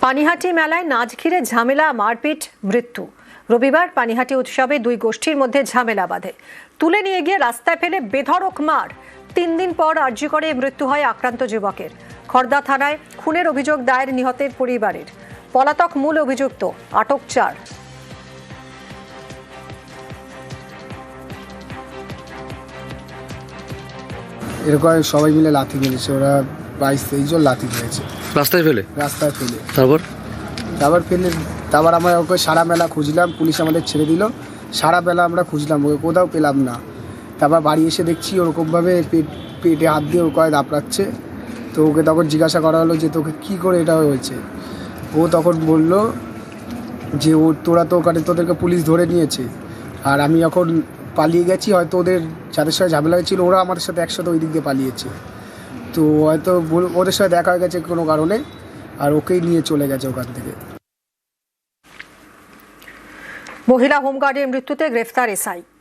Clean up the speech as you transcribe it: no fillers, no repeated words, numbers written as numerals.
পানিহাটি মেলায় নাচ ঘিরে ঝামেলা, মারপিট, মৃত্যু। রবিবার পানিহাটি উৎসবে দুই গোষ্ঠীর মধ্যে ঝামেলা বাধে। তুলে নিয়ে গিয়ে রাস্তায় ফেলে বেধড়ক মার। 3 দিন পর আরজিকরে মৃত্যু হয় আক্রান্ত যুবকের। খড়দা থানায় খুনের অভিযোগ দায়ের নিহতের পরিবারের। পলাতক মূল অভিযুক্ত, আটক 4। এরকম সবাই মিলে লাথি মেরেছে, ওরা 22-23 জন লাথি মেরেছে রাস্তায় ফেলে। তারপর আমরা ওকে সারা মেলা খুঁজলাম, পুলিশ আমাদের ছেড়ে দিল। সারা বেলা আমরা খুঁজলাম, ওকে কোথাও পেলাম না। তারপর বাড়ি এসে দেখছি ওরকমভাবে পেটে হাত দিয়ে ওকে দাপড়াচ্ছে। তো ওকে তখন জিজ্ঞাসা করা হলো যে তোকে কী করে এটা হয়েছে। ও তখন বলল যে তোরা তো ওখানে তোদেরকে পুলিশ ধরে নিয়েছে, আর আমি এখন পালিয়ে গেছি, হয়তো ওদের যাদের সাথে ঝামেলা হয়েছিল ওরা আমাদের সাথে একসাথে ওই দিক দিয়ে পালিয়েছে। তো হয়তো ওদের সাথে দেখা হয়ে গেছে কোনো কারণে, আর ওকেই নিয়ে চলে গেছে ওখান থেকে। মহিলা হোমগার্ডের মৃত্যুতে গ্রেফতার এসআই।